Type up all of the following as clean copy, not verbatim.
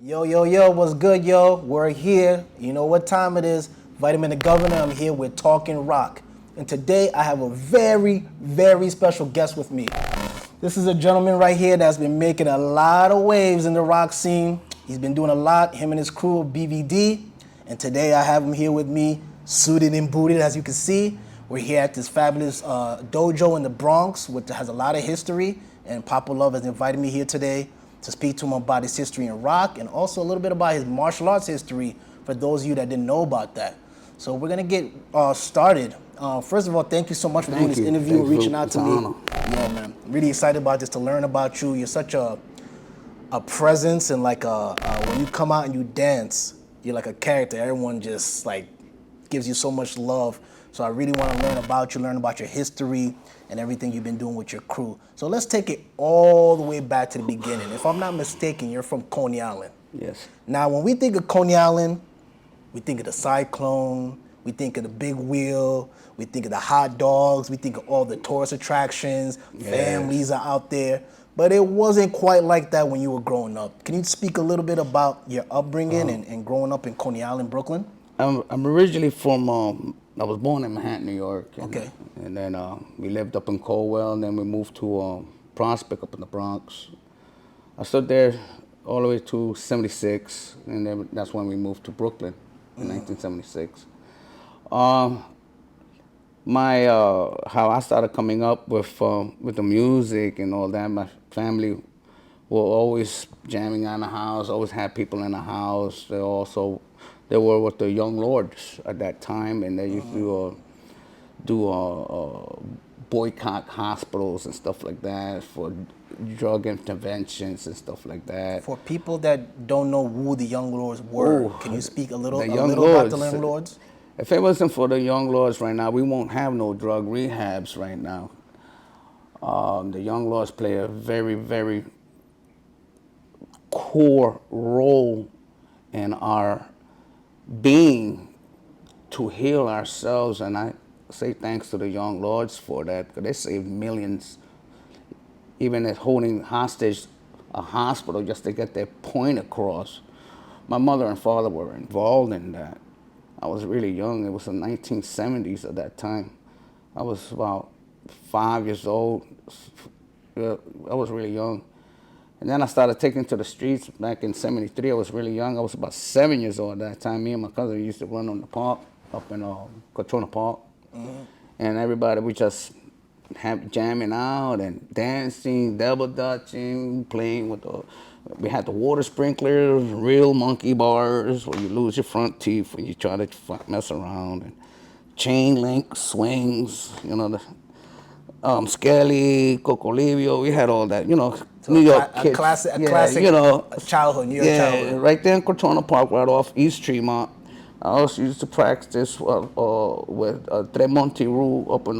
Yo, yo, yo, what's good, yo? We're here. You know what time it is. Vitamin the Governor, I'm here with Talking Rock. And today I have a very, very special guest with me. This is a gentleman right here that's been making a lot of waves in the rock scene. He's been doing a lot, him and his crew of B.V.D. And today I have him here with me, suited and booted, as you can see. We're here at this fabulous dojo in the Bronx, which has a lot of history. And Papo Luv has invited me here today to speak to him about his history in rock and also a little bit about his martial arts history for those of you that didn't know about that. So we're gonna get started. First of all, thank you so much for doing this interview and reaching out to me. Yeah, man, I'm really excited about this, to learn about you. You're such a presence, and like when you come out and you dance, you're like a character. Everyone just like gives you so much love. So I really want to learn about you, learn about your history and everything you've been doing with your crew. So let's take it all the way back to the beginning. If I'm not mistaken, you're from Coney Island. Yes. Now, when we think of Coney Island, we think of the Cyclone, we think of the Big Wheel, we think of the hot dogs, we think of all the tourist attractions, families are out there. But it wasn't quite like that when you were growing up. Can you speak a little bit about your upbringing and growing up in Coney Island, Brooklyn? I'm originally from, I was born in Manhattan, New York. And, Okay. And then we lived up in Colwell, and then we moved to Prospect up in the Bronx. I stood there all the way to 76, and then that's when we moved to Brooklyn in 1976. How I started coming up with the music and all that, my family were always jamming on the house, always had people in the house. They were with the Young Lords at that time, and they used to do boycott hospitals and stuff like that for drug interventions and stuff like that. For people that don't know who the Young Lords were, can you speak a little about the Young Lords? If it wasn't for the Young Lords right now, we won't have no drug rehabs right now. The Young Lords play a very, very core role in our being to heal ourselves, and I say thanks to the Young Lords for that, because they saved millions, even at holding hostage a hospital just to get their point across. My mother and father were involved in that. I was really young. It was the 1970s at that time. I was about 5 years old. I was really young. And then I started taking to the streets back in 73. I was really young. I was about 7 years old at that time. Me and my cousin used to run on the park up in Katrina Park. And everybody, we just jamming out and dancing, double dutching, playing with we had the water sprinklers, real monkey bars where you lose your front teeth when you try to mess around, and chain link swings, Skelly, Cocolivio, we had all that, So New York a kids. classic childhood, New York childhood. Right there in Cortona Park, right off East Tremont. I also used to practice with Tremonti Rule up in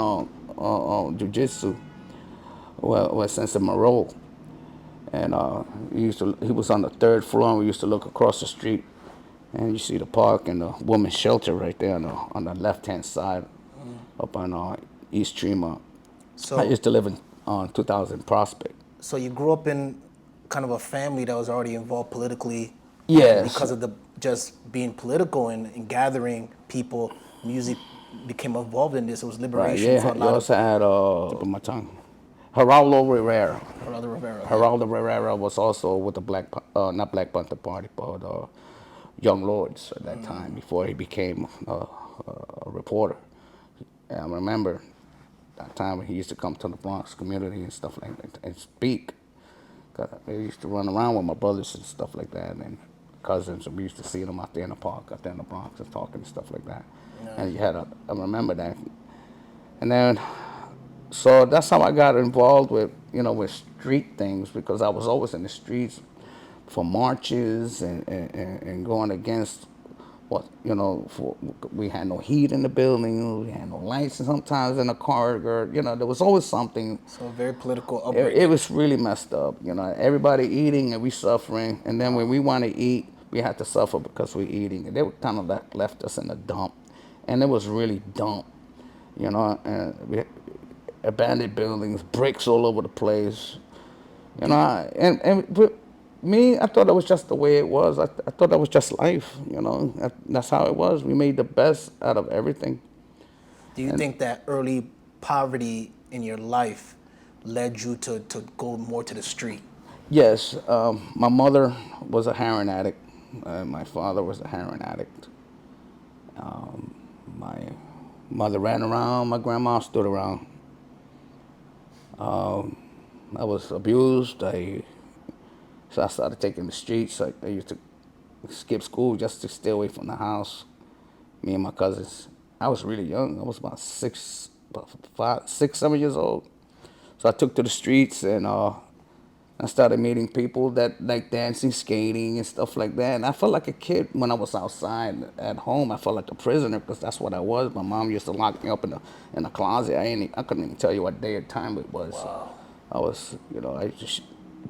Jiu-Jitsu with Sensei Moreau. And he was on the third floor, and we used to look across the street, and you see the park and the women's shelter right there on the left-hand side up on East Tremont. So I used to live in 2000 Prospect. So you grew up in kind of a family that was already involved politically. Yes. Because of just being political and gathering people, music became involved in this. It was liberation. Right, yeah. For a You lot also had, tip of my tongue, Geraldo Rivera. Geraldo Rivera. Geraldo Rivera was also with the not Black Panther Party, but Young Lords at that time, before he became a reporter. And I remember that time when he used to come to the Bronx community and stuff like that and speak. Cause I used to run around with my brothers and stuff like that, and cousins, and we used to see them out there in the park, out there in the Bronx, and talking and stuff like that. Yeah. And I remember that. And then, so that's how I got involved with street things, because I was always in the streets for marches and going against we had no heat in the building, we had no lights, and sometimes in the corridor, there was always something. So very political upbringing. It was really messed up, everybody eating and we suffering, and then when we want to eat, we had to suffer because we're eating, and they kind of left us in the dump, and it was really dump, and we abandoned buildings, bricks all over the place, and Me, I thought it was just the way it was. I thought that was just life, That's how it was. We made the best out of everything. Do you think that early poverty in your life led you to go more to the street? Yes, my mother was a heroin addict. My father was a heroin addict. My mother ran around. My grandma stood around. I was abused. So I started taking the streets. I used to skip school just to stay away from the house. Me and my cousins. I was really young. I was about 7 years old. So I took to the streets and I started meeting people that like dancing, skating, and stuff like that. And I felt like a kid when I was outside at home. I felt like a prisoner because that's what I was. My mom used to lock me up in the closet. I couldn't even tell you what day or time it was. Wow. I was, I just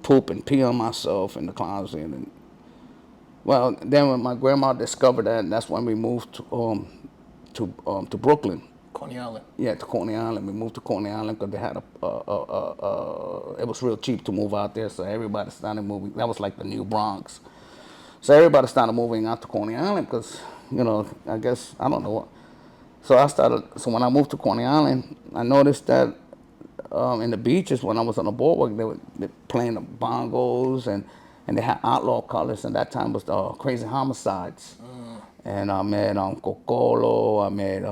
poop and pee on myself in the closet. And well, then when my grandma discovered that, that's when we moved to Brooklyn. Coney Island. Yeah, to Coney Island. We moved to Coney Island because they had it was real cheap to move out there, so everybody started moving. That was like the new Bronx. So everybody started moving out to Coney Island because, I guess, I don't know. So when I moved to Coney Island, I noticed that in the beaches when I was on the boardwalk, they playing the bongos and they had outlaw colors, and that time was the Crazy Homicides. And I met Cocolo, I met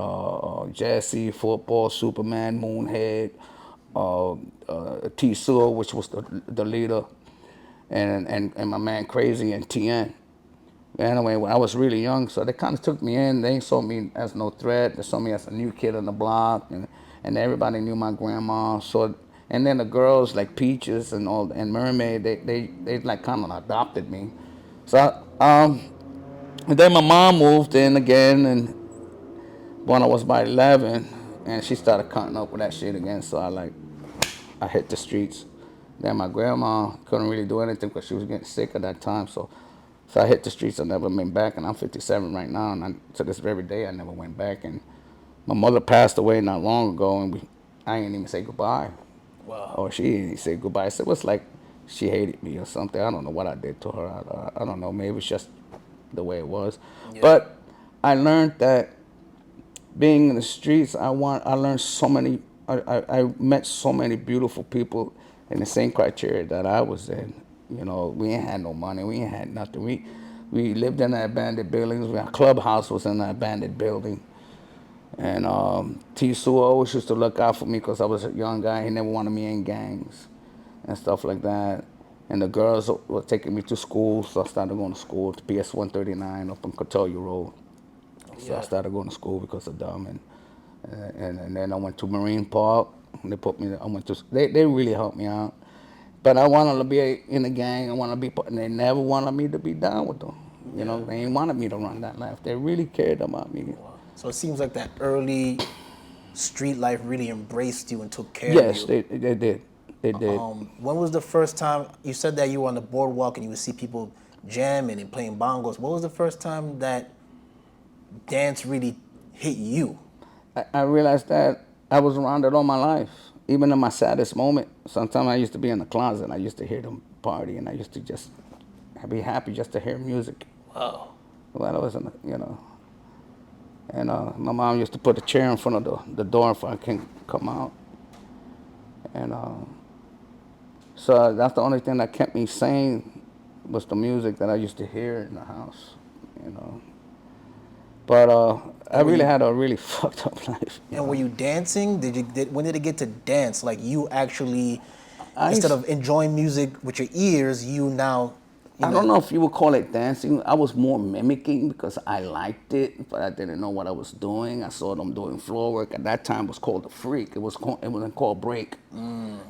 Jesse, Football, Superman, Moonhead, T. Sewell, which was the leader, and my man Crazy and TN. Anyway, when I was really young, so they kind of took me in. They saw me as no threat. They saw me as a new kid on the block, and everybody knew my grandma. So, and then the girls like Peaches and Mermaid, they like kind of adopted me. So, and then my mom moved in again, and when I was about 11, and she started cutting up with that shit again. So I hit the streets. Then my grandma couldn't really do anything because she was getting sick at that time. So I hit the streets. I never went back, and I'm 57 right now. And to this very day, I never went back. And my mother passed away not long ago, and I didn't even say goodbye. Wow. Or she didn't say goodbye. So it was like she hated me or something. I don't know what I did to her. I don't know. Maybe it's just the way it was. Yeah. But I learned that being in the streets, I learned so many. I met so many beautiful people in the same criteria that I was in. We ain't had no money. We ain't had nothing. We lived in an abandoned buildings. Our clubhouse was in an abandoned building. And T. Sewell always used to look out for me because I was a young guy. He never wanted me in gangs and stuff like that. And the girls were taking me to school, so I started going to school to PS 139 up on Cotelia Road. So I started going to school because of them, and then I went to Marine Park. They put me. They really helped me out, but I wanted to be in the gang. I wanted to be, and they never wanted me to be down with them. They ain't wanted me to run that life. They really cared about me. Wow. So it seems like that early street life really embraced you and took care of Yes, you. they did. They did. When was the first time you said that you were on the boardwalk and you would see people jamming and playing bongos? What was the first time that dance really hit you? I realized that I was around it all my life, even in my saddest moment. Sometimes I used to be in the closet and I used to hear them party, and I used to just be happy just to hear music. Wow. Well, I wasn't, And my mom used to put a chair in front of the door if I can come out. And so that's the only thing that kept me sane was the music that I used to hear in the house, But I really had a really fucked up life. And were you dancing? When did it get to dance? Like you actually, instead of enjoying music with your ears, you now. I don't know if you would call it dancing. I was more mimicking because I liked it, but I didn't know what I was doing. I saw them doing floor work. At that time, it was called the freak. It wasn't called break.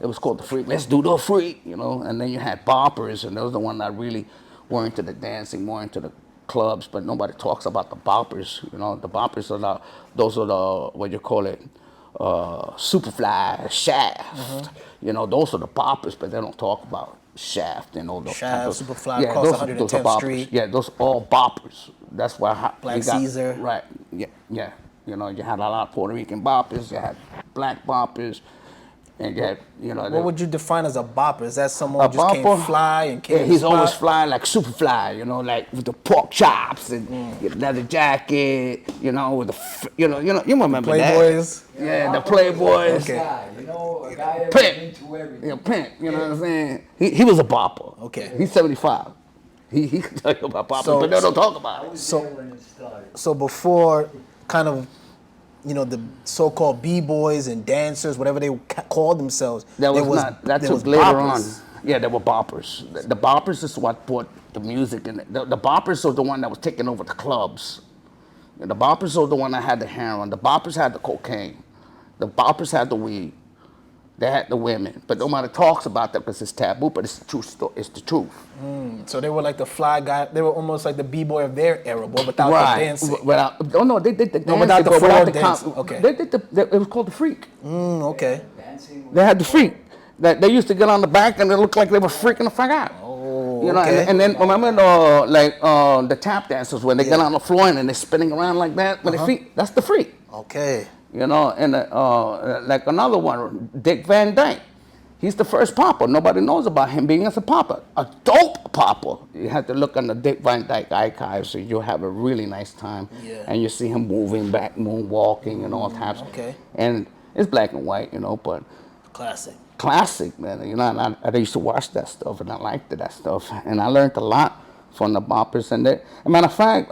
It was called the freak. Let's do the freak, And then you had boppers, and those are the ones that really were into the dancing, more into the clubs. But nobody talks about the boppers. The boppers are those are the what you call it, Superfly, Shaft. Those are the boppers, but they don't talk about Shaft and all those. Shaft, Superfly, Across 110th Street. Yeah, those all boppers. That's why Black Caesar. Right. Yeah. You had a lot of Puerto Rican boppers. You had black boppers. And yet, you know, What would you define as a bopper? Is that someone a who just bopper, can't fly and can't he's spot? always flying like super fly, you know, like with the pork chops and leather jacket, you know, with the, you remember that? Playboys? Yeah, the Playboys. Okay. Guy, you know, a guy that's Pimp. into everything. Yeah, pimp, you know what I'm saying? He was a bopper. Okay. He's 75. He can tell you about poppers, So- but they don't talk about I it. was So- there when it started. So before kind of, the so-called B-boys and dancers, whatever they called themselves, That there was not. That there took was later boppers. on. Yeah, there were boppers. The boppers is what brought the music in. The boppers are the one that was taking over the clubs. The boppers are the one that had the heroin. The boppers had the cocaine. The boppers had the weed. They had the women. But nobody talks about that because it's taboo. But it's the truth. It's the truth. So they were like the fly guy. They were almost like the B-boy of their era, but without the dancing. They did the dancing, without the but without the dancing. Okay. They did it was called the freak. Okay. Dancing They had the freak. That they used to get on the back and it looked like they were freaking the fuck out. Oh, You know, okay. and then remember the tap dancers when they get on the floor and they're spinning around like that with their feet. That's the freak. Okay. You know, and like another one, Dick Van Dyke. He's the first popper. Nobody knows about him being as a popper. A dope popper. You have to look on the Dick Van Dyke archives, so you'll have a really nice time. Yeah. And you see him moving back, moonwalking, and all types. Okay. And it's black and white, you know, but classic, man. You know, and I used to watch that stuff, and I liked that stuff, and I learned a lot from the boppers. And as a matter of fact,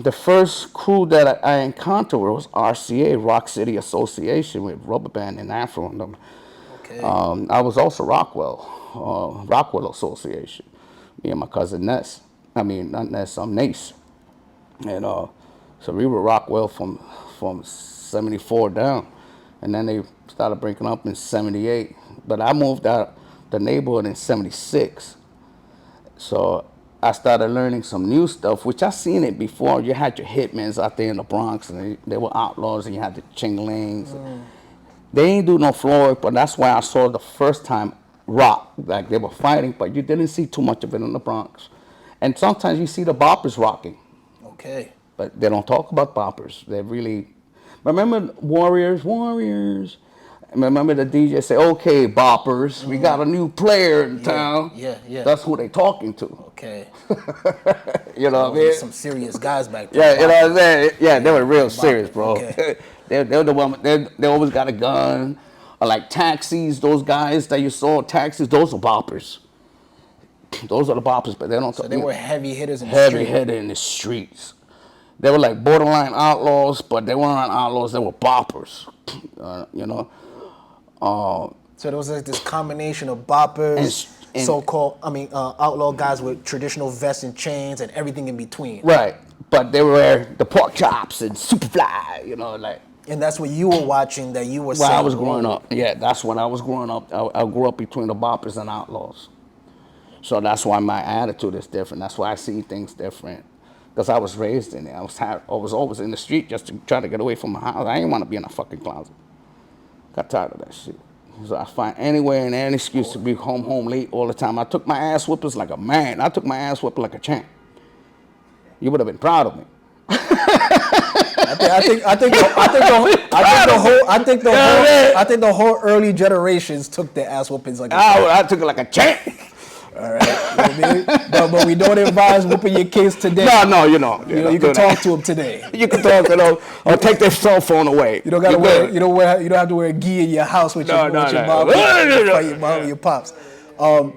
the first crew that I encountered was RCA, Rock City Association, with Rubber Band and Afro and them. Okay. I was also Rockwell Association. Me and my cousin Ness. I mean, not Ness, Nace. And so we were Rockwell from 74 down. And then they started breaking up in 78. But I moved out the neighborhood in 76. So I started learning some new stuff, which I seen it before. You had your hitmans out there in the Bronx, and they were outlaws, and you had the chinglings. They ain't do no floor work, but that's why I saw the first time rock. Like they were fighting, but you didn't see too much of it in the Bronx. And sometimes you see the boppers rocking. Okay. But they don't talk about boppers. They really... Remember Warriors? Remember the DJ say, okay, boppers, we got a new player in town. Yeah. That's who they talking to. Okay. You know what I mean? Some serious guys back Yeah, there. you know what I'm saying? Yeah, they were real serious, bro. Okay. They're the one, they always got a gun. Or like taxis, those guys that you saw, taxis, those are boppers. Those are the boppers, but they don't So they were heavy hitters in the heavy street. hitter in the streets. They were like borderline outlaws, but they weren't outlaws, they were boppers. You know? So there was like this combination of boppers, And- so-called, outlaw guys with traditional vests and chains and everything in between. Right. But they were the pork chops and Superfly, you know, like. And that's what you were watching that you were While saying. I was growing up. Yeah, that's when I was growing up. I grew up between the boppers and outlaws. So that's why my attitude is different. That's why I see things different. Because I was raised in it. I was always in the street just to try to get away from my house. I didn't want to be in a fucking closet. Got tired of that shit. So I find anywhere and any excuse to be home late all the time. I took my ass whippers like a man. I took my ass whipping like a champ. You would have been proud of me. I think the whole early generations took their ass whoopings like I took it like a champ. all right. You know what I mean? But we don't advise whooping your kids today. No, you know. You can talk to them today. You can talk to them or take their cell phone away. You don't gotta wear. You don't have to wear a gi in your house with your mom, your mom, and your pops.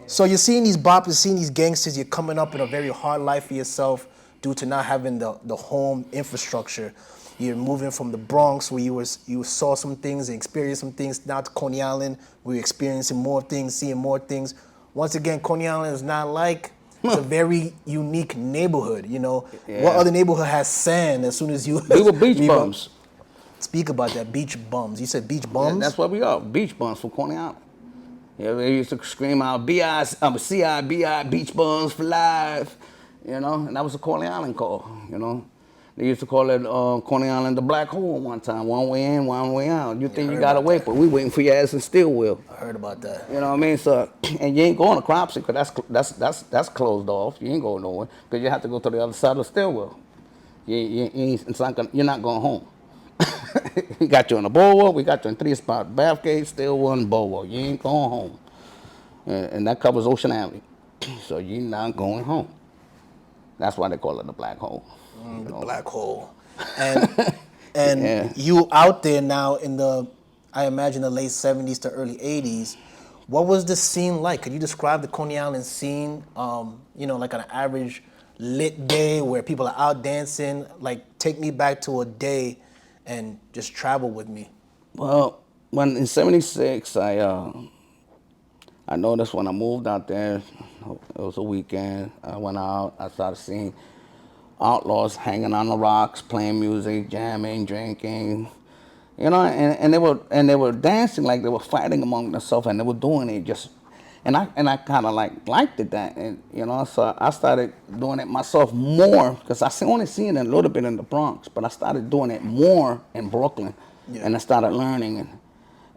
So you're seeing these boppers, seeing these gangsters. You're coming up in a very hard life for yourself due to not having the home infrastructure. You're moving from the Bronx where you saw some things and experienced some things. Now to Coney Island, where you're experiencing more things, seeing more things. Once again, Coney Island is not like. It's a very unique neighborhood, you know. Yeah. What other neighborhood has sand as soon as you... We were beach bums. Speak about that, beach bums. You said beach bums? Yeah, that's what we are, beach bums from Coney Island. Yeah, they used to scream out, C-I-B-I, beach bums for life, you know, and that was a Coney Island call, you know. They used to call it Coney Island the black hole one time, one way in, one way out. You think you got away, but we waiting for your ass in Stillwell. I heard about that. You know what I mean? So, and you ain't going to Cropsey because that's closed off. You ain't going nowhere because you have to go to the other side of Stillwell. You're not going home. We got you in a bowl, we got you in 3 spot. Bathgate, still one bowl. You ain't going home. And that covers Ocean Avenue. So you're not going home. That's why they call it the black hole. The black hole. And Yeah. you out there now in the, I imagine, the late 70s to early 80s. What was the scene like? Could you describe the Coney Island scene, like an average lit day where people are out dancing? Like, take me back to a day and just travel with me. Well, when in '76, I noticed when I moved out there, it was a weekend. I went out. I started seeing outlaws hanging on the rocks, playing music, jamming, drinking, and they were dancing like they were fighting among themselves, and they were doing it just, and I kind of liked it that, and so I started doing it myself more because only seen it a little bit in the Bronx, but I started doing it more in Brooklyn, and I started learning,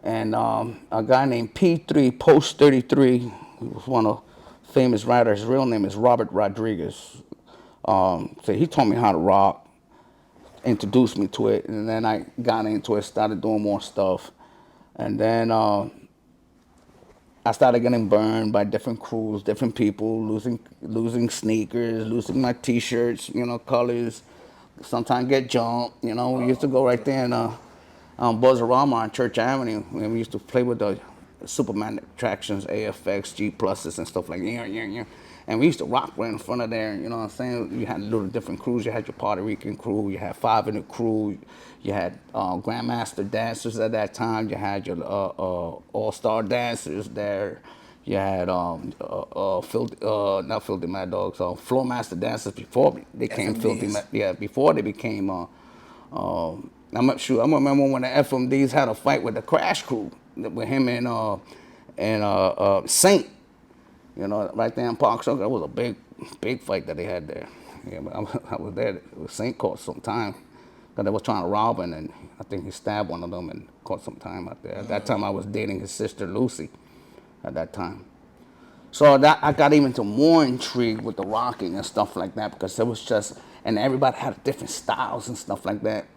and a guy named P3 Post 33, he was one of famous writers. His real name is Robert Rodriguez. So he taught me how to rock, introduced me to it, and then I got into it, started doing more stuff, and then I started getting burned by different crews, different people, losing sneakers, losing my T-shirts, colors. Sometimes get jumped. We used to go right there in Buzzarama on Church Avenue, and we used to play with the Superman attractions, AFX, G pluses, and stuff like that. And we used to rock right in front of there, you know what I'm saying? You had little different crews. You had your Puerto Rican crew, you had Five in the crew, you had Grandmaster dancers at that time, you had your all-star dancers there, you had not Filthy Mad Dogs, Floor Master dancers before they became Filthy Mad, before they became, I'm not sure, I remember when the FMDs had a fight with the Crash Crew, with him and Saint. Right there in Park Circle, that was a big fight that they had there. Yeah, but I was there. It was St. caught some time because they was trying to rob him, and I think he stabbed one of them and caught some time out there. At that time, I was dating his sister Lucy. At that time, so that I got even more intrigued with the rocking and stuff like that because it was just, and everybody had different styles and stuff like that.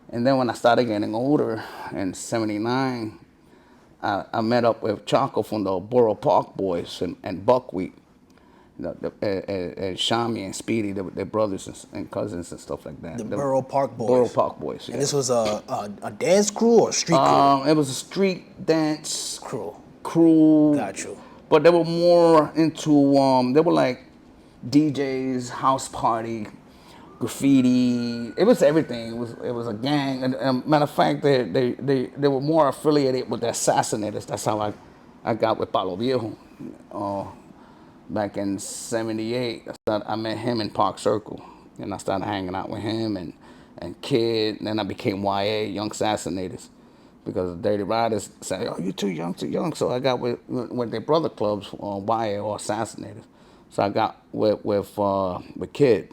And then when I started getting older in '79. I met up with Chaco from the Borough Park Boys and Buckwheat, and Shami and Speedy, they're brothers and cousins and stuff like that. The Borough Park Boys. Borough Park Boys, yeah. And this was a dance crew or a street crew? It was a street dance crew. Got you. But they were more into, they were like DJs, house party, graffiti. It was everything. It was a gang. And matter of fact, they were more affiliated with the Assassinators. That's how I got with Palo Viejo. Back in '78, I met him in Park Circle, and I started hanging out with him and Kid. And then I became YA, Young Assassinators, because the Dirty Riders said, "Oh, you're too young." So I got with their brother clubs, YA or Assassinators. So I got with Kid.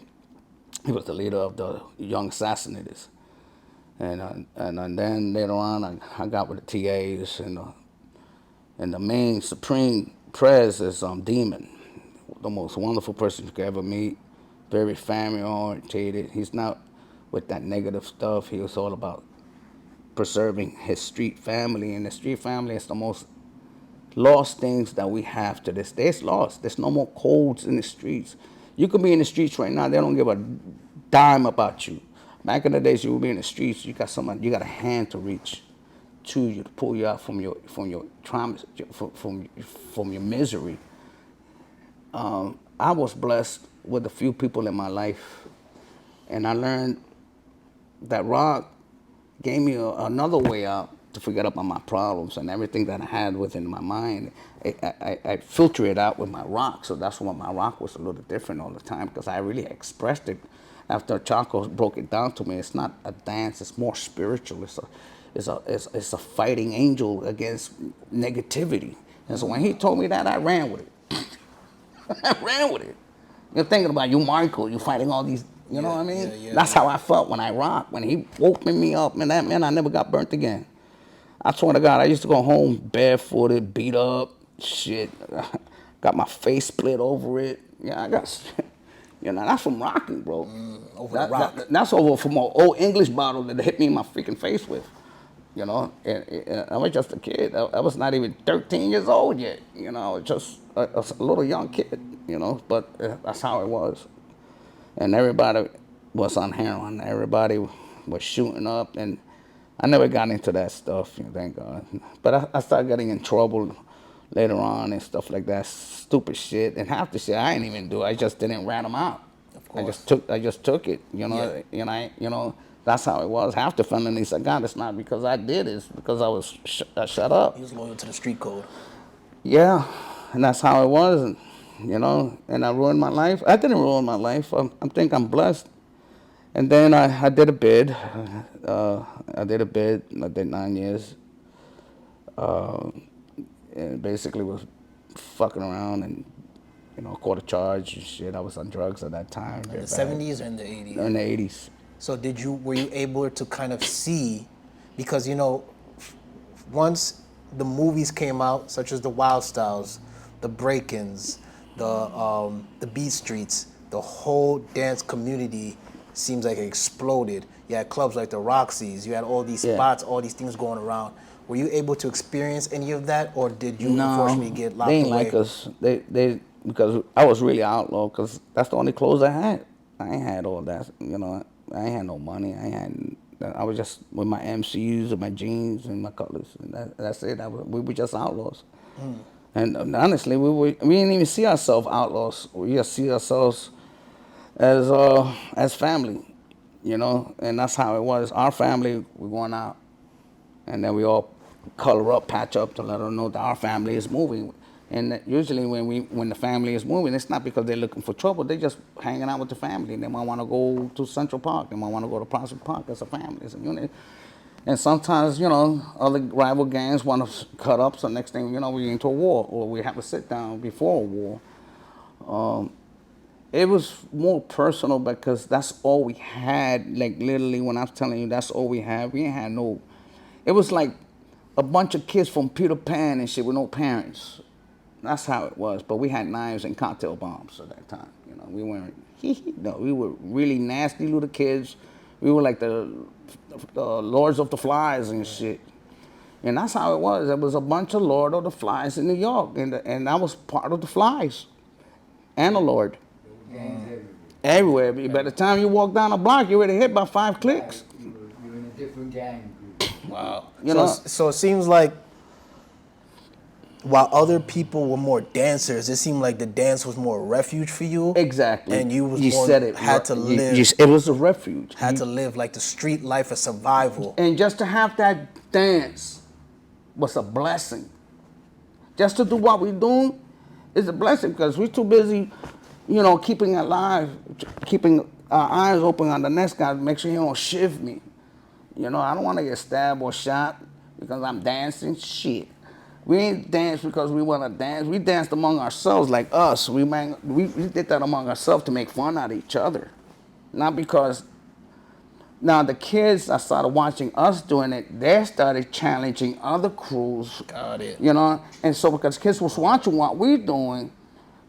He was the leader of the Young Assassinators, and then later on I got with the TAs, and the main supreme prez is Demon, the most wonderful person you could ever meet, very family orientated. He's not with that negative stuff. He was all about preserving his street family, and the street family is the most lost things that we have to this day. It's lost. There's no more codes in the streets. You could be in the streets right now. They don't give a dime about you. Back in the days, you would be in the streets. You got someone. You got a hand to reach to you to pull you out from your trauma, from your misery. I was blessed with a few people in my life, and I learned that rock gave me another way out to forget about my problems and everything that I had within my mind. I filter it out with my rock, so that's why my rock was a little different all the time, because I really expressed it. After Chaco broke it down to me, it's not a dance; it's more spiritual. It's a fighting angel against negativity. And so when he told me that, I ran with it. I ran with it. You're thinking about you, Michael. You fighting all these. You know what I mean? That's how I felt when I rocked. When he woke me up, man, that man, I never got burnt again. I swear to God, I used to go home barefooted, beat up, shit. Got my face split over it. Yeah, You know, that's from rocking, bro. Over the rock. That's over from an old English bottle that they hit me in my freaking face with. You know, and I was just a kid. I was not even 13 years old yet. You know, just a little young kid. You know, but that's how it was. And everybody was on heroin. Everybody was shooting up, and I never got into that stuff. Thank God. But I started getting in trouble later on and stuff like that. Stupid shit, and half the shit I didn't even do. I just didn't rat them out. Of course. I just took it. You know, you know. That's how it was. Half the felonies I got, it's not because I did it, it's because I was shut up. He was loyal to the street code. Yeah, and that's how it was, and, you know, and I ruined my life. I didn't ruin my life. I think I'm blessed. And then I did a bid. I did 9 years. And basically was fucking around and, you know, caught a charge and shit. I was on drugs at that time. In the 70s or in the 80s? In the 80s. So were you able to kind of see, because, you know, once the movies came out, such as the Wild Styles, the Break-Ins, the Beat Streets, the whole dance community seems like it exploded. You had clubs like the Roxy's, you had all these spots, all these things going around. Were you able to experience any of that, or did you unfortunately get locked away? They didn't like us. They because I was really outlaw, because that's the only clothes I had. I ain't had all that, you know. I ain't had no money. I was just with my MCUs and my jeans and my colors, and that's it. We were just outlaws. And honestly, we didn't even see ourselves outlaws. We just see ourselves as family, you know. And that's how it was. Our family, we're going out, and then we all color up, patch up to let them know that our family is moving. And usually when the family is moving, it's not because they're looking for trouble. They're just hanging out with the family. They might want to go to Central Park. They might want to go to Prospect Park as a family, as a unit. And sometimes, you know, other rival gangs want to cut up. So next thing, you know, we're into a war, or we have a sit down before a war. It was more personal because that's all we had. Like literally, when I was telling you, that's all we had. We ain't had no. It was like a bunch of kids from Peter Pan and shit with no parents. That's how it was. But we had knives and cocktail bombs at that time. You know, we weren't. No, we were really nasty little kids. We were like the Lords of the Flies and shit. And that's how it was. There was a bunch of Lord of the Flies in New York, and I was part of the Flies and the Lord. Everywhere. By the time you walk down a block, you're already hit by 5 clicks. You're in a different gang group. Wow. You know? So it seems like while other people were more dancers, it seemed like the dance was more a refuge for you. Exactly. And you said it. Had to live. It was a refuge. Had to live like the street life of survival. And just to have that dance was a blessing. Just to do what we're doing is a blessing, because we're too busy, you know, keeping alive, keeping our eyes open on the next guy to make sure he don't shift me. You know, I don't want to get stabbed or shot because I'm dancing. Shit. We ain't dance because we want to dance. We danced among ourselves, like us. We did that among ourselves to make fun out of each other. Not because, now the kids that started watching us doing it, they started challenging other crews. Got it. You know, and so because kids was watching what we're doing,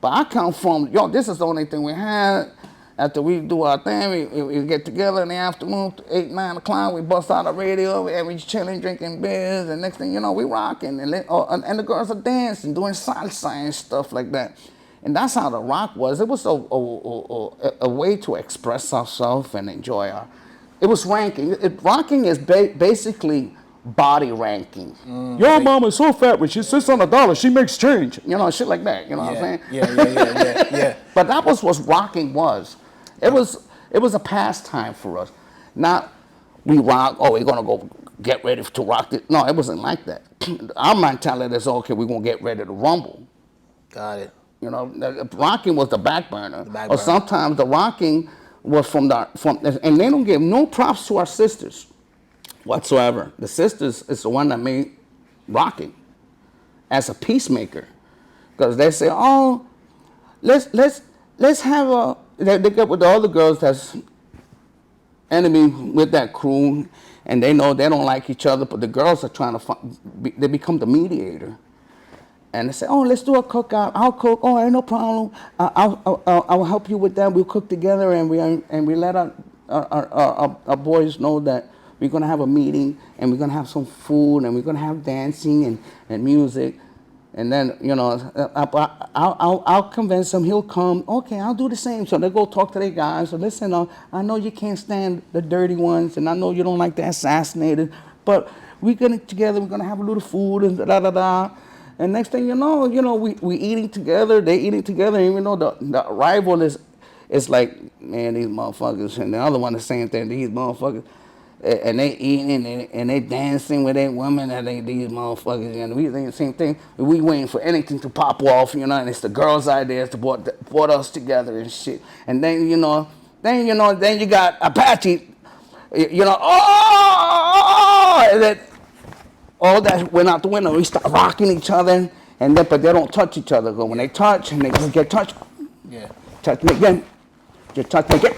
but I come from, this is the only thing we had. After we do our thing, we get together in the afternoon, 8, 9 o'clock, we bust out the radio, and we chilling, drinking beers, and next thing you know, we rocking, and the girls are dancing, doing salsa and stuff like that. And that's how the rock was. It was a way to express ourselves and enjoy it was ranking. Rocking is basically body ranking. Your mama's so fat, when she sits on $1, she makes change. You know, shit like that, you know what I'm saying? Yeah. But that was what rocking was. It was a pastime for us. Not we rock, we're gonna go get ready to rock it. No, it wasn't like that. Our mentality is, okay, we're gonna get ready to rumble. Got it. You know, the rocking was the back burner. Or sometimes the rocking was and they don't give no props to our sisters whatsoever. The sisters is the one that made rocking as a peacemaker. Because they say, let's have they get with the other girls that's enemy with that crew, and they know they don't like each other, but the girls are trying to they become the mediator. And they said, oh, let's do a cookout. I'll cook. Oh, ain't no problem. I'll help you with that. We'll cook together, and we let our boys know that we're gonna have a meeting, and we're gonna have some food, and we're gonna have dancing and music. And then, you know, I'll convince him. He'll come. Okay, I'll do the same. So they go talk to their guys. So listen, I know you can't stand the dirty ones, and I know you don't like the assassinated, but we're gonna together. We're gonna have a little food and da da da. And next thing you know, we eating together. They eating together. Even though the rival is like, man, these motherfuckers, and the other one the same thing. These motherfuckers. And they eating and they dancing with their women and these motherfuckers, and we think the same thing. We waiting for anything to pop off, you know, and it's the girls' ideas to brought us together and shit. And then you got Apache, you know, and then all that went out the window. We start rocking each other, and then but they don't touch each other. But when they touch and they get touched, touch me again, just touch me again.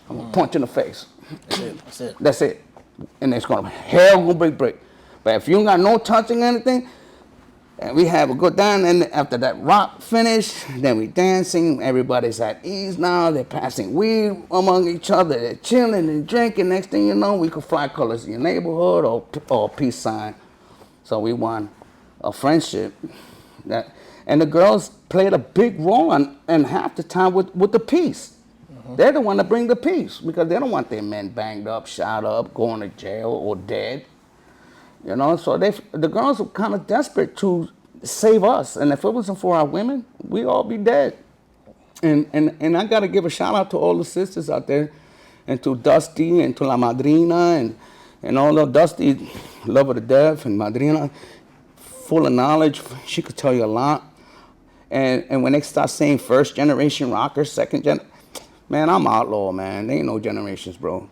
I'm gonna punch in the face. That's it. And it's gonna break. But if you ain't got no touching anything, and we have a good time, and after that rock finish, then we dancing, everybody's at ease now, they're passing weed among each other, they're chilling and drinking. Next thing you know, we could fly colors in your neighborhood or a peace sign. So we won a friendship. And the girls played a big role and half the time with the peace. They're the one that bring the peace because they don't want their men banged up, shot up, going to jail or dead. You know, so the girls were kind of desperate to save us. And if it wasn't for our women, we'd all be dead. And I got to give a shout out to all the sisters out there and to Dusty and to La Madrina and all of Dusty, love her to death, and Madrina, full of knowledge. She could tell you a lot. And when they start saying first generation rockers, second gen, man, I'm outlaw, man. There ain't no generations, bro.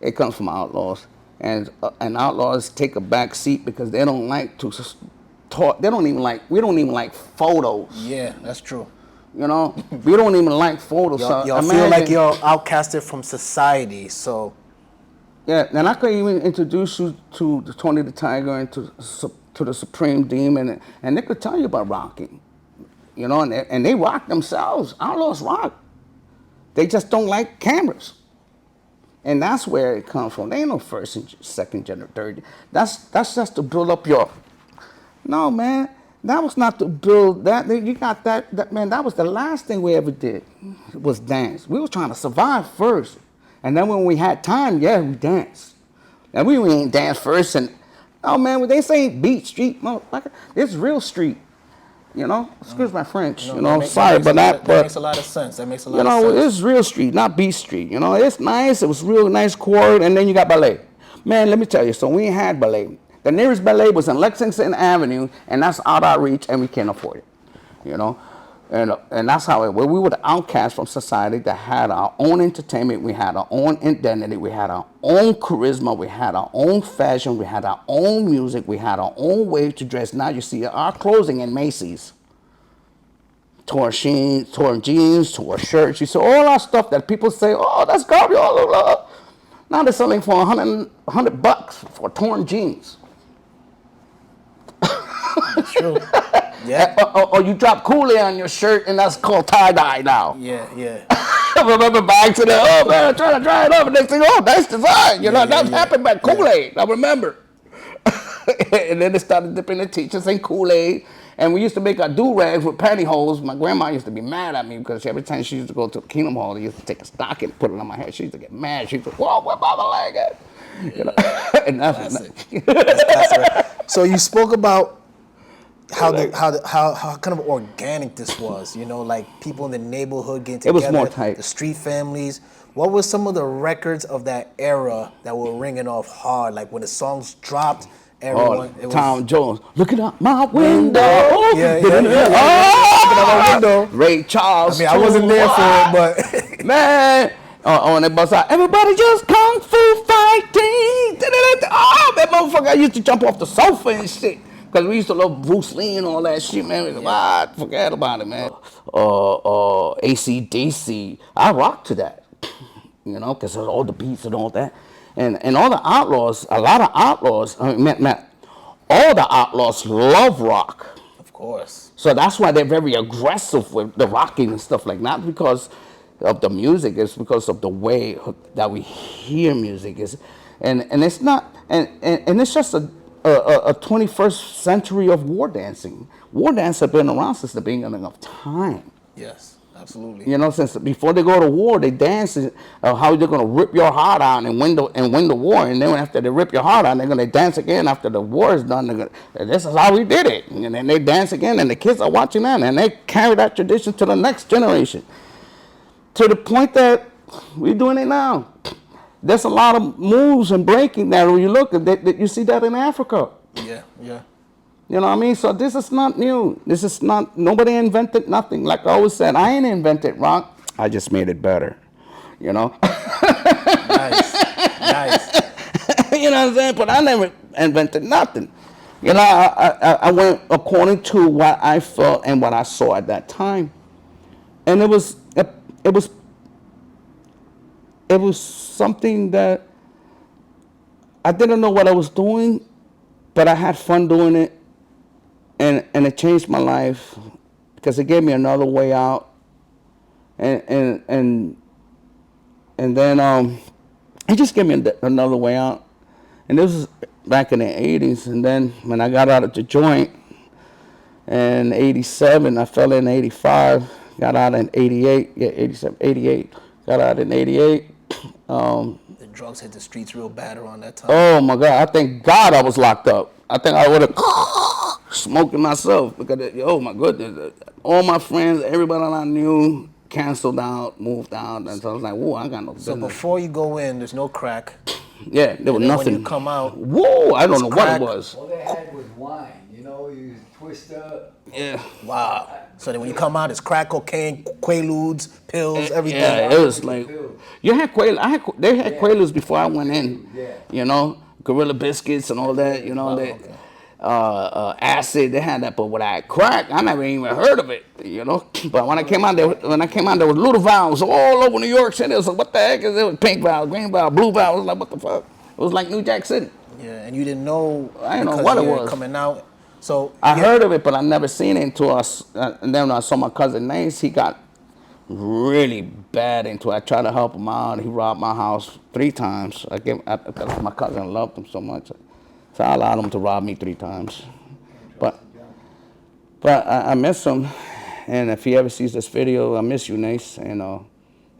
It comes from outlaws. And outlaws take a back seat because they don't like to talk. We don't even like photos. Yeah, that's true. You know, we don't even like photos. Y'all feel like you're outcasted from society, so. Yeah, and I could even introduce you to the Tony the Tiger and to the Supreme Demon, and they could tell you about rocking. You know, and they rock themselves. Outlaws rock. They just don't like cameras. And that's where it comes from. They ain't no first and second gen or third. That's just to build up your... No, man. That was not to build that. You got that man, that was the last thing we ever did, was dance. We were trying to survive first. And then when we had time, yeah, we danced. And we ain't dance first. And, oh, man, when they say beat, street, motherfucker, it's real street. You know, excuse my French. Sorry, but that makes a lot of sense. That makes a lot of sense. You know, it's real street, not beat street. You know, it's nice. It was real nice chord, and then you got ballet. Man, let me tell you. So we ain't had ballet. The nearest ballet was in Lexington Avenue, and that's out our reach, and we can't afford it. You know, and that's how it was. We were the outcast from society that had our own entertainment. We had our own identity. We had our own charisma. We had our own fashion. We had our own music. We had our own way to dress. Now you see our clothing in Macy's. Torn jeans, torn shirts. You see all our stuff that people say, oh, that's garbage. Now they're selling for $100 for torn jeans. That's true. Yeah. Or you drop Kool-Aid on your shirt, and that's called tie-dye now. Yeah. I remember back to oh, man, I'm trying to dry it up, and next thing, oh, nice design. That happened by Kool-Aid. I remember. And then they started dipping the teachers in Kool-Aid, and we used to make our do-rags with pantyhose. My grandma used to be mad at me because every time she used to go to Kingdom Hall, they used to take a stocking and put it on my head. She used to get mad. She used to, whoa, where my leg at? And that's it. So you spoke about how kind of organic this was, like people in the neighborhood getting together. It was more tight. The street families. What were some of the records of that era that were ringing off hard? Like when the songs dropped, everyone. Tom Jones, looking out my window. Yeah. Looking out my window. Ray Charles. I mean, I wasn't there for it, but man. And they bust out, everybody just kung fu fighting. Oh, that motherfucker, I used to jump off the sofa and shit. Because we used to love Bruce Lee and all that shit, man. Forget about it, man. AC/DC. I rock to that. Because of all the beats and all that. And all the outlaws, a lot of outlaws, all the outlaws love rock. Of course. So that's why they're very aggressive with the rocking and stuff like not because of the music, it's because of the way that we hear music is, and it's not and it's just a 21st century of war dancing. War dance have been around since the beginning of time. Yes, absolutely. You know, since before they go to war, they dance how they're gonna rip your heart out and win the war, and then after they rip your heart out, they're gonna dance again after the war is done. This is how we did it, and then they dance again, and the kids are watching that, and they carry that tradition to the next generation, to the point that we're doing it now. There's a lot of moves and breaking that when you look at that you see that in Africa. Yeah, yeah. You know what I mean? So this is not new. This is not, nobody invented nothing. Like I always said, I ain't invented rock. I just made it better. You know? Nice, nice. You know what I'm saying? But I never invented nothing. You know, I went according to what I felt and what I saw at that time. And it was something that I didn't know what I was doing, but I had fun doing it. And it changed my life because it gave me another way out, and then it just gave me another way out. And this was back in the 80s. And then when I got out of the joint in 87, I fell in 85, got out in 88, yeah, 87, 88, got out in 88. The drugs hit the streets real bad around that time. Oh my God, I thank God I was locked up. I think I would have smoking myself because, oh my goodness, all my friends, everybody I knew canceled out, moved out, and so I was like, whoa, I got no business. So before you go in, there's no crack. Yeah, there was nothing. When you come out, whoa, I don't know crack. what it was. All they had was wine, you know, you twist up. Yeah. wow. So then when you come out, it's crack, cocaine, quaaludes, pills, everything. Yeah, it was like, you had they had quaaludes before I went in, you know, Gorilla Biscuits and all that, you know, acid, they had that, but when I had crack, I never even heard of it, you know. But when I came out, there was little valves all over New York City. It was like, what the heck is it? It was pink valve, green valve, blue valve. It was like, what the fuck? It was like New Jack City. Yeah, and you didn't know. I didn't know what it was coming out. So I heard of it, but I never seen it until and then when I saw my cousin Nace, he got really bad into it. I tried to help him out. He robbed my house 3 times. Because my cousin loved him so much. So I allowed him to rob me 3 times. But I miss him. And if he ever sees this video, I miss you, Nace. And I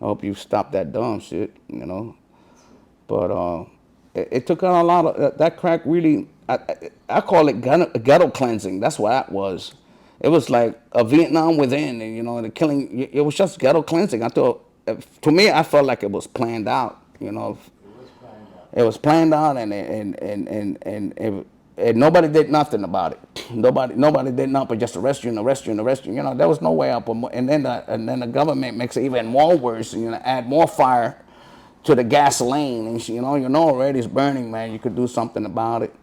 hope you stop that dumb shit, you know. But it took out a lot of, that crack really, I call it ghetto cleansing. That's what that was. It was like a Vietnam within, and, you know, the killing, it was just ghetto cleansing. I thought, to me, I felt like it was planned out, you know. It was planned out, and nobody did nothing about it. Nobody did nothing but just arrest you and arrest you and arrest you. You know, there was no way up. And then the government makes it even more worse. You know, add more fire to the gasoline, and you know already it's burning, man. You could do something about it,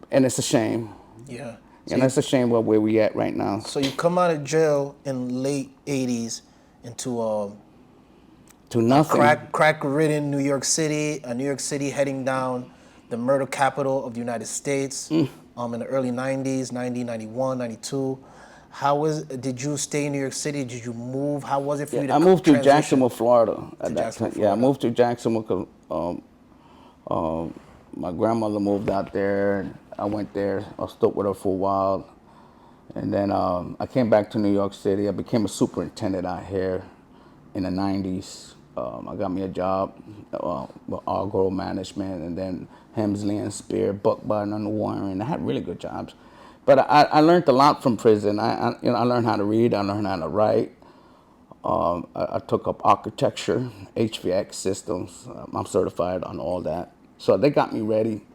and it's a shame. Yeah. And it's a shame where we at right now. So you come out of jail in late 80s into to nothing. Crack-ridden New York City, heading down the murder capital of the United States in the early 90s, 90, 91, 92. Did you stay in New York City? Did you move? How was it for you to I moved to transition? Jacksonville, Florida at that time. Florida. Yeah, I moved to Jacksonville because my grandmother moved out there. I went there. I stood with her for a while. And then I came back to New York City. I became a superintendent out here in the 90s. I got me a job with agro management, and then Hemsley and Spear, Buck Button and Warren. I had really good jobs. But I learned a lot from prison. I learned how to read. I learned how to write. I took up architecture, HVAC systems. I'm certified on all that. So they got me ready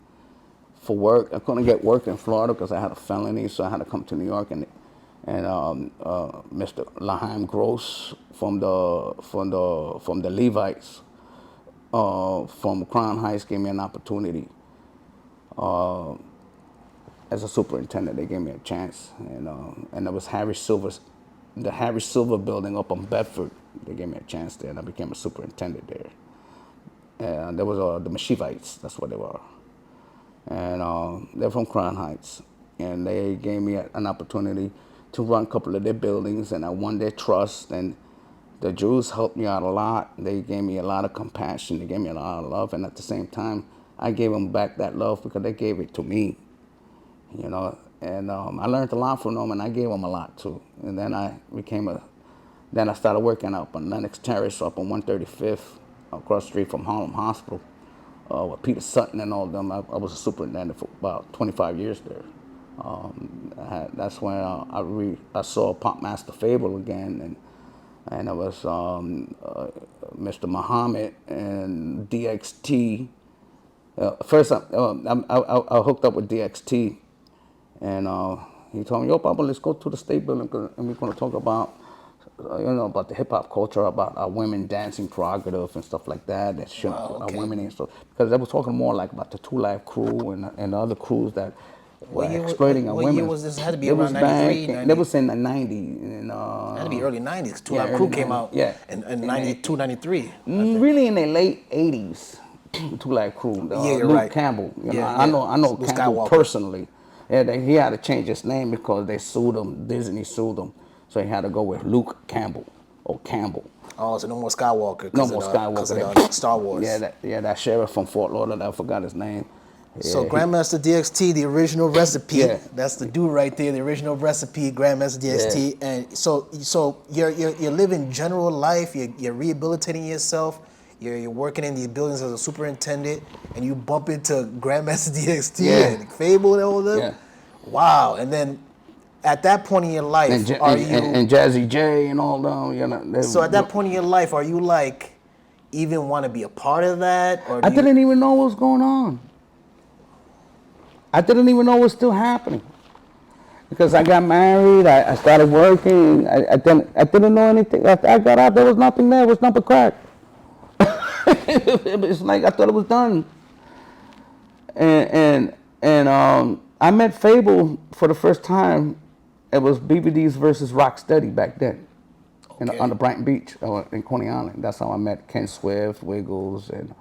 for work. I couldn't get work in Florida because I had a felony, so I had to come to New York. And Mr. Laheim Gross from the Levites from Crown Heights gave me an opportunity. As a superintendent, they gave me a chance, and it was the Harry Silver building up on Bedford. They gave me a chance there, and I became a superintendent there. And there was the Mashivites, that's what they were, and they're from Crown Heights. and they gave me an opportunity to run a couple of their buildings, and I won their trust. And the Jews helped me out a lot. They gave me a lot of compassion. They gave me a lot of love, and at the same time, I gave them back that love because they gave it to me, you know. And I learned a lot from them, and I gave them a lot too. And then then I started working up on Lenox Terrace, up on 135th, across the street from Harlem Hospital, with Peter Sutton and all of them. I was a superintendent for about 25 years there. That's when I saw Pop Master Fable again, and it was Mr. Muhammad and DXT. First, I hooked up with DXT, and he told me, "Yo, Papa, let's go to the State Building, and we're going to talk about, about the hip hop culture, about women dancing prerogative and stuff like that. That shit, women and stuff." Because they were talking more like about the Two Live Crew and the other crews that were exploiting what women. year was this? It had to be around 93, 90. That was in the 90s. It had to be early 90s, because Two Live Crew came out in 92, 93. Really in the late 80s. Two Live Crew. You're Luke right. Campbell. I know Luke Campbell Skywalker. personally. Yeah, he had to change his name because they sued him. Disney sued him, so he had to go with Luke Campbell or Campbell. Oh, so no more Skywalker. No more Skywalker. Because of Star Wars. That sheriff from Fort Lauderdale, I forgot his name. So Grandmaster DXT, the original recipe. Yeah. That's the dude right there, the original recipe, Grandmaster DXT. Yeah. And so you're living general life. You're rehabilitating yourself. You're working in these buildings as a superintendent, and you bump into Grandmaster DXT and Fable and all them. Yeah. Wow. And then at that point in your life, and Jazzy J and all them, So at that point in your life, are you like even want to be a part of that? Or I didn't even know what was going on. I didn't even know what was still happening. Because I got married, I started working, I didn't know anything. I got out, there was nothing there, it was nothing but crack. It's like I thought it was done. And I met Fable for the first time. It was B.V.Ds versus Rocksteady back then, on the Brighton Beach in Coney Island. That's how I met Ken Swift, Wiggles, and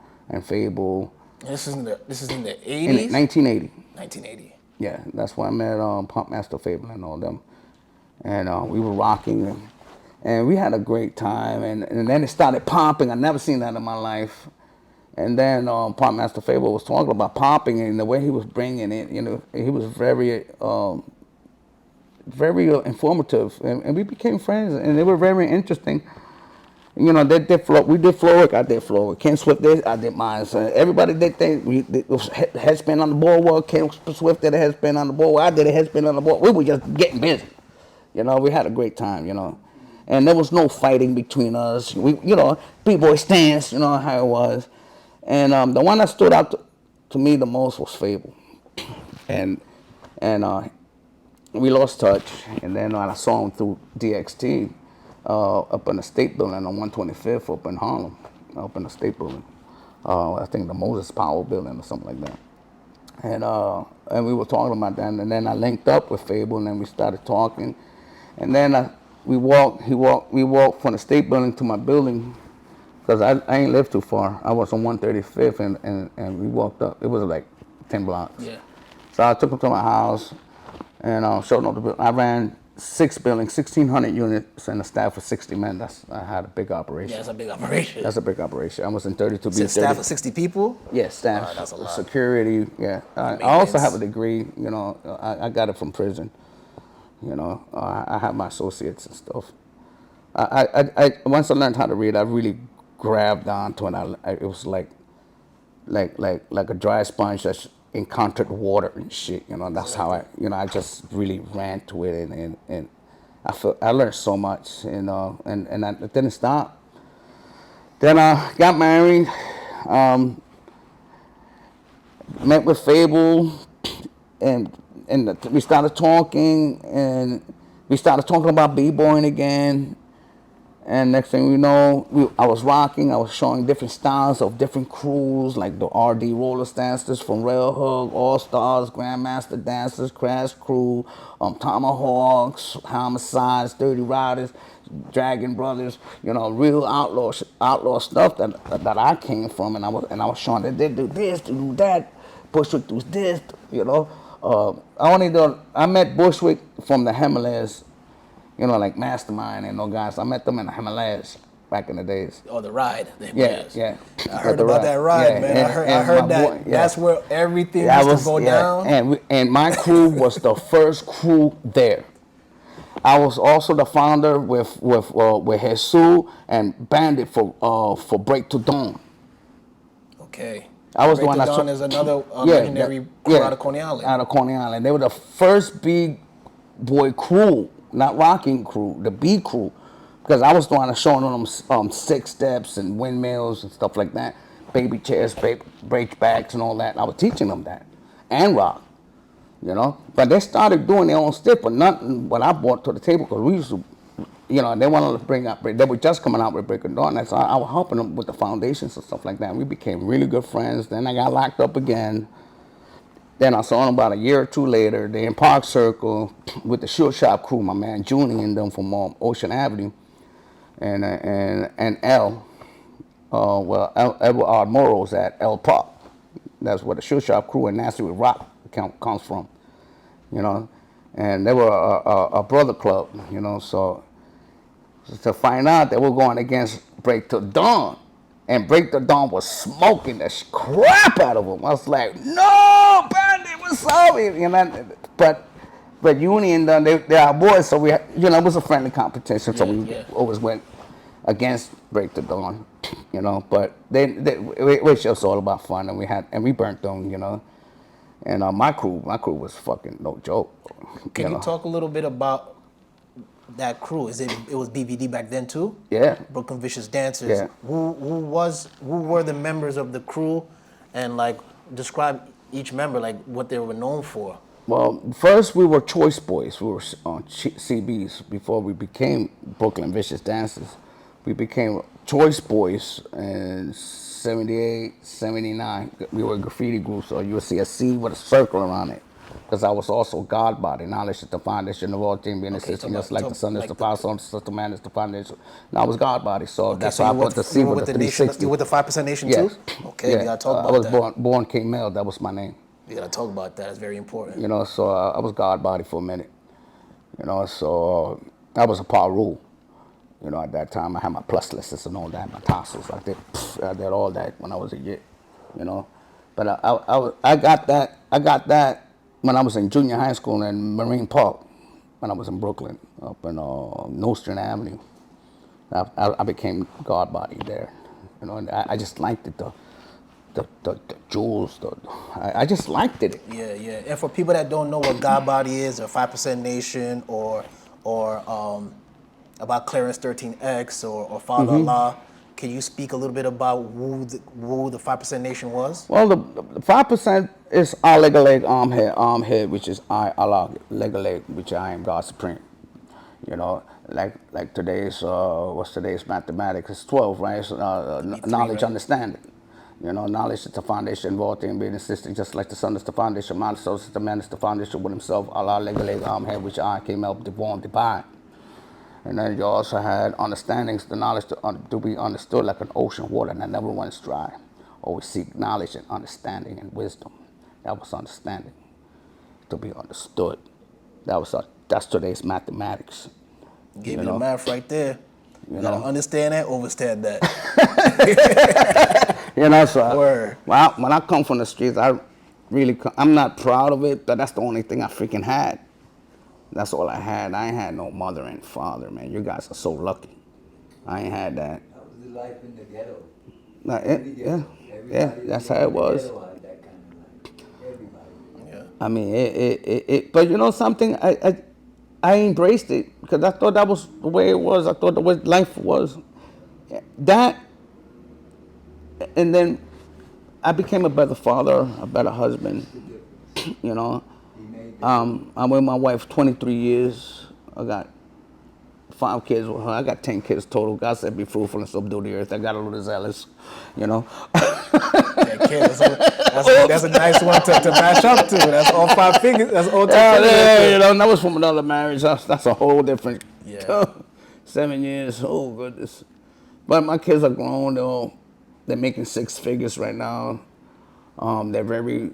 Fable. This is in the 80s? In 1980. 1980. Yeah, that's where I met Pump Master Fable and all them. And we were rocking, and we had a great time. And then it started popping. I never seen that in my life. And then Pump Master Fable was talking about popping, and the way he was bringing it, he was very informative. And we became friends, and they were very interesting. We did floor work, I did floor work. Ken Swift did, I did mine. So everybody did things. We did headspin on the boardwalk. Ken Swift did a headspin on the boardwalk. I did a headspin on the boardwalk. We were just getting busy. We had a great time, And there was no fighting between us. B-boy stance, how it was. And the one that stood out to me the most was Fable. And we lost touch. And then when I saw him through DXT, up in the State Building on 125th up in Harlem, up in the State Building. I think the Moses Powell Building or something like that. And we were talking about that, and then I linked up with Fable, and then we started talking. And then we walked from the State Building to my building, because I ain't lived too far. I was on 135th, and we walked up. It was like 10 blocks. Yeah. So I took him to my house, and showed him the building. I ran 6 buildings, 1,600 units, and a staff of 60 men. I had a big operation. Yeah, that's a big operation. That's a big operation. I was in 32B. Staff of 60 people? Yeah, staff. That's a lot. Security, yeah. I also have a degree, I got it from prison. I have my associates and stuff. I once I learned how to read, I really grabbed onto it. It was like a dry sponge that's encountered water and shit. That's how I just really ran to it, and I learned so much, and I didn't stop. Then I got married, met with Fable, and we started talking, and we started talking about b-boying again. And next thing we know, I was rocking. I was showing different styles of different crews, like the RD roller dancers from Rail Hook, All Stars, Grandmaster Dancers, Crash Crew, Tomahawks, Homicides, Dirty Riders, Dragon Brothers. Real outlaw stuff that I came from, and I was showing that they do this, they do that, Bushwick do this, I met Bushwick from the Himalayas, like Mastermind and those guys. I met them in the Himalayas back in the days. Oh, the ride. The Yeah, Himalayas. yeah. I heard about that ride, man. I heard that. That's where everything used to go down. And my crew was the first crew there. I was also the founder with Jesus and Bandit for Break to Dawn. Okay. I was Break the one to that Dawn is another legendary crew out of Coney Island. Out of Coney Island. They were the first big boy crew, not rocking crew, the B crew. Because I was the one showing them six steps and windmills and stuff like that. Baby chairs, break backs and all that. I was teaching them that. And rock. But they started doing their own stuff, but nothing what I brought to the table, because we used to, they wanted to bring up, they were just coming out with Break of Dawn, so I was helping them with the foundations and stuff like that. We became really good friends. Then I got locked up again. Then I saw them about a year or two later. They in Park Circle with the Sure Shop crew, my man Junie and them from Ocean Avenue, and Edward Morrow's at El Park. That's where the Sure Shop crew and Nasty with Rock comes from, and they were a brother club, so to find out that we're going against Break to Dawn, and Break to Dawn was smoking the crap out of them. I was like, no, Bandit, what's up? But Uni and them, they're our boys, so it was a friendly competition, so we always went against Break to Dawn, but it was just all about fun, and we burnt them, And my crew was fucking no joke. Can you talk a little bit about that crew? It was B.V.D. back then too? Yeah. Brooklyn Vicious Dancers. Yeah. Who were the members of the crew, and describe each member, what they were known for? Well, first we were Choice Boys. We were on CBs before we became Brooklyn Vicious Dancers. We became Choice Boys in 78, 79. We were a graffiti group, so you would see a C with a circle around it. Because I was also God body. Knowledge is the foundation of all things, being a system, just like the sun is the power, the system, man is the foundation. And I was God body, so that's why I put the C with the 360. You with the 5% Nation too? Okay, yeah. We gotta talk about that. I was born King Mel, that was my name. We gotta talk about that, it's very important. So I was God body for a minute. So I was a par rule. At that time I had my plus lists and all that, my tassels. I did all that when I was a kid, But I got that when I was in junior high school in Marine Park, when I was in Brooklyn, up in Nostrand Avenue. I became God body there, and I just liked it, the jewels, I just liked it. Yeah. And for people that don't know what God body is, or 5% Nation, or about Clarence 13X or Father Allah, can you speak a little bit about who the 5% Nation was? Well, the 5% is I, leg, a leg, arm, head, which is I, Allah, leg, a leg, which I am God supreme. Like today's, what's today's mathematics? It's 12, right? So, knowledge, right? Understanding. Knowledge is the foundation of all things, being existing, just like the sun is the foundation of man, so is the man is the foundation with himself. Allah, leg, a leg, arm, head, which I came out the form divine. And then you also had understandings, the knowledge to be understood like an ocean water that never runs dry. Always seek knowledge and understanding and wisdom. That was understanding, to be understood. That's today's mathematics. Gave me the math right there. You gotta understand that, overstand that. So Word. When I come from the streets, I'm not proud of it, but that's the only thing I freaking had. That's all I had. I ain't had no mother and father, man. You guys are so lucky. I ain't had that. That was the life in the ghetto. Yeah, that's how it was. That kind of life. Everybody. Yeah. I mean, but something, I embraced it because I thought that was the way it was. I thought the way life was. That, and then I became a better father, a better husband, I'm with my wife 23 years. I got 5 kids with her. I got 10 kids total. God said be fruitful and subdue the earth. I got a little zealous, Yeah, kids, that's a nice one to match up to. That's all 5 figures. That's all 10 figures. That was from another marriage. That's a whole different. Yeah. 7 years. Oh goodness. But my kids are grown. They're making 6 figures right now. They're very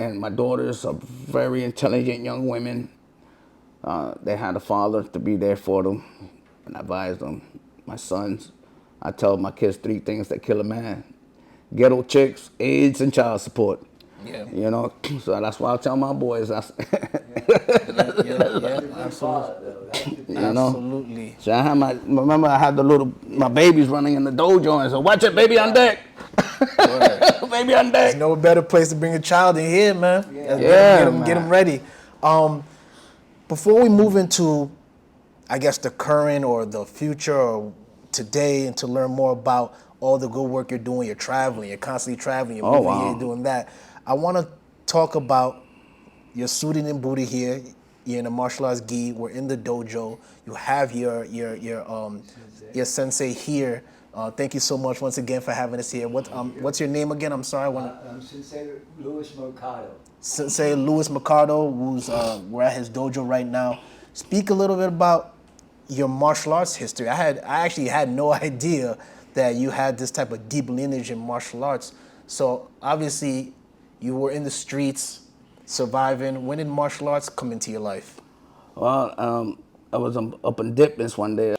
and my daughters are very intelligent young women. They had a father to be there for them and advise them. My sons, I tell my kids 3 things that kill a man: ghetto chicks, AIDS, and child support. Yeah. You know, so that's why I tell my boys. Absolutely. You know? Absolutely. So I had remember I had my babies running in the dojo and said, watch it, baby on deck. Baby on deck. There's no better place to bring a child than here, man. Get them ready. Before we move into, I guess, the current or the future or today, and to learn more about all the good work you're doing, you're traveling, you're constantly traveling, you're moving here, you're doing that. I want to talk about your suited and booty here. You're in a martial arts gi. We're in the dojo. You have your sensei here. Thank you so much once again for having us here. What's your name again? I'm sorry. I'm Sensei Louis Mercado. Sensei Louis Mercado, who's we're at his dojo right now. Speak a little bit about your martial arts history. I actually had no idea that you had this type of deep lineage in martial arts. So obviously, you were in the streets, surviving. When did martial arts come into your life? Well, I was up in Dipness one day.